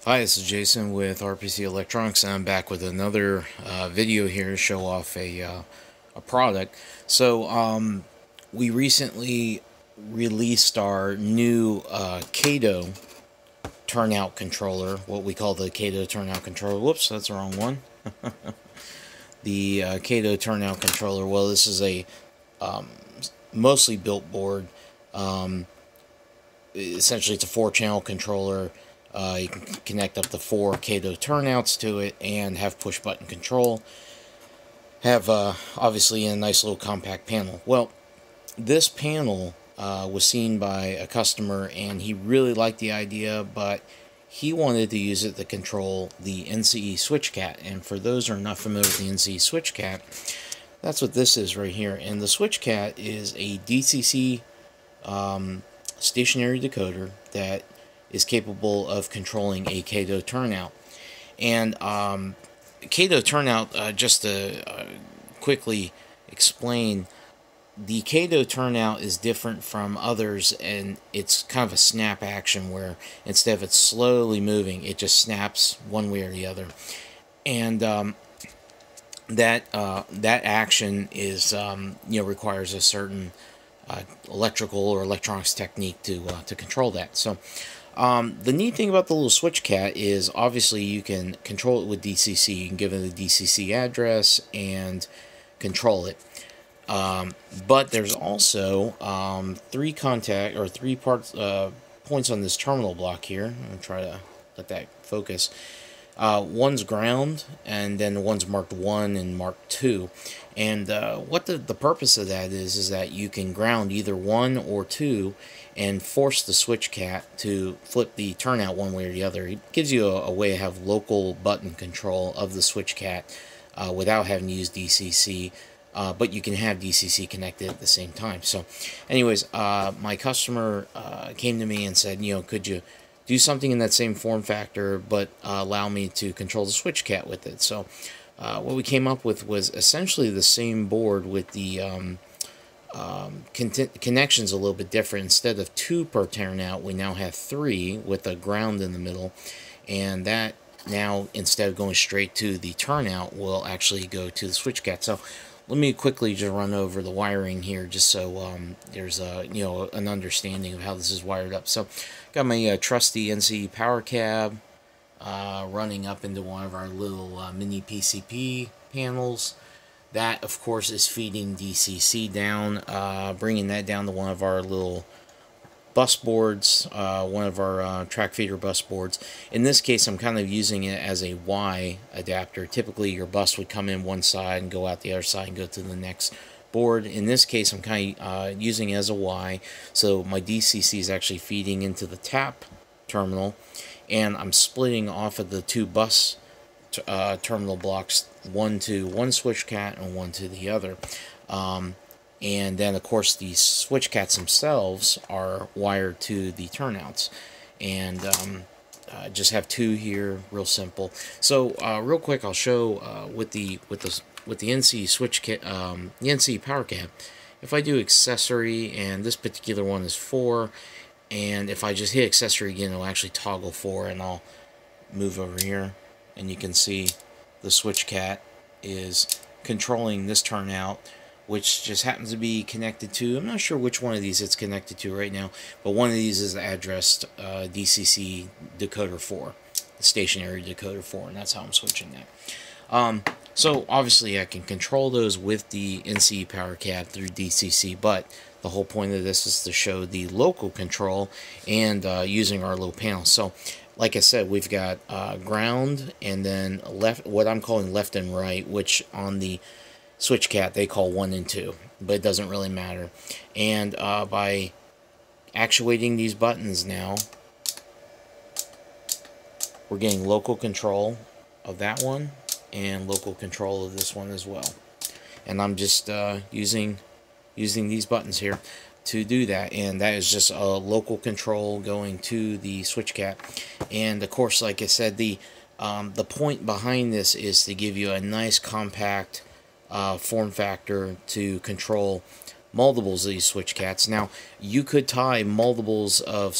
Hi, this is Jason with RPC Electronics, and I'm back with another video here to show off a product. So we recently released our new Kato turnout controller, what we call the Kato turnout controller. Whoops, that's the wrong one. The Kato turnout controller. Well, this is a mostly built board. Essentially, it's a 4-channel controller. You can connect up to 4 Kato turnouts to it and have push-button control. Have, obviously, a nice little compact panel. Well, this panel was seen by a customer, and he really liked the idea, but he wanted to use it to control the NCE SwitchKat. And for those who are not familiar with the NCE SwitchKat, that's what this is right here. And the SwitchKat is a DCC stationary decoder that is capable of controlling a Kato turnout. And Kato turnout, just to quickly explain, the Kato turnout is different from others, and it's kind of a snap action where instead of it slowly moving, it just snaps one way or the other. And that action is requires a certain electrical or electronics technique to control that. So the neat thing about the little SwitchKat is obviously you can control it with DCC. You can give it a DCC address and control it. But there's also 3 points on this terminal block here. I'm going to try to let that focus. One's ground, and then one's marked 1 and marked 2. And what the purpose of that is that you can ground either 1 or 2 and force the SwitchKat to flip the turnout one way or the other. It gives you a way to have local button control of the SwitchKat without having to use DCC, but you can have DCC connected at the same time. So anyways, my customer came to me and said, could you do something in that same form factor, but allow me to control the SwitchKat with it? So what we came up with was essentially the same board with the connections a little bit different. Instead of 2 per turnout, we now have 3 with a ground in the middle, and that now, instead of going straight to the turnout, will actually go to the SwitchKat. So let me quickly just run over the wiring here, just so there's an understanding of how this is wired up. So got my trusty NCE power cab running up into one of our little mini PCP panels. That, of course, is feeding DCC down, bringing that down to one of our little bus boards, one of our track feeder bus boards. In this case, I'm kind of using it as a Y adapter. Typically, your bus would come in one side and go out the other side and go to the next board. In this case, I'm kind of using it as a Y, so my DCC is actually feeding into the tap terminal, and I'm splitting off of the 2 bus terminal blocks, one to one SwitchKat and one to the other. And then, of course, the SwitchKats themselves are wired to the turnouts. And just have 2 here, real simple. So, real quick, I'll show with the NCE SwitchKat, the NCE power cab. If I do accessory, and this particular one is 4, and if I just hit accessory again, it'll actually toggle 4, and I'll move over here, and you can see the SwitchKat is controlling this turnout, which just happens to be connected to, I'm not sure which one of these it's connected to right now, but one of these is addressed DCC decoder 4, the stationary decoder 4, and that's how I'm switching that. So obviously I can control those with the NCE power cab through DCC, but the whole point of this is to show the local control and using our little panel. So like I said, we've got ground, and then left, what I'm calling left and right, which on the SwitchKat they call 1 and 2, but it doesn't really matter. And by actuating these buttons now, we're getting local control of that one and local control of this one as well. And I'm just using these buttons here to do that, and that is just a local control going to the SwitchKat. And of course, like I said, the point behind this is to give you a nice compact form factor to control multiples of these SwitchKats. Now, you could tie multiples of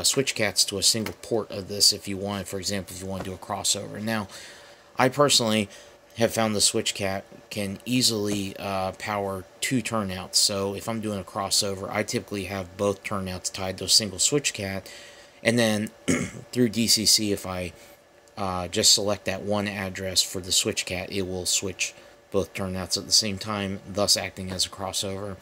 switch cats to a single port of this if you want. For example, if you want to do a crossover. Now, I personally have found the SwitchKat can easily power 2 turnouts. So if I'm doing a crossover, I typically have both turnouts tied to a single SwitchKat, and then through DCC, if I just select that one address for the SwitchKat, it will switch both turnouts at the same time, thus acting as a crossover.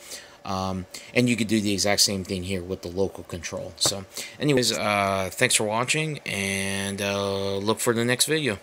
And you could do the exact same thing here with the local control. So anyways, thanks for watching, and look for the next video.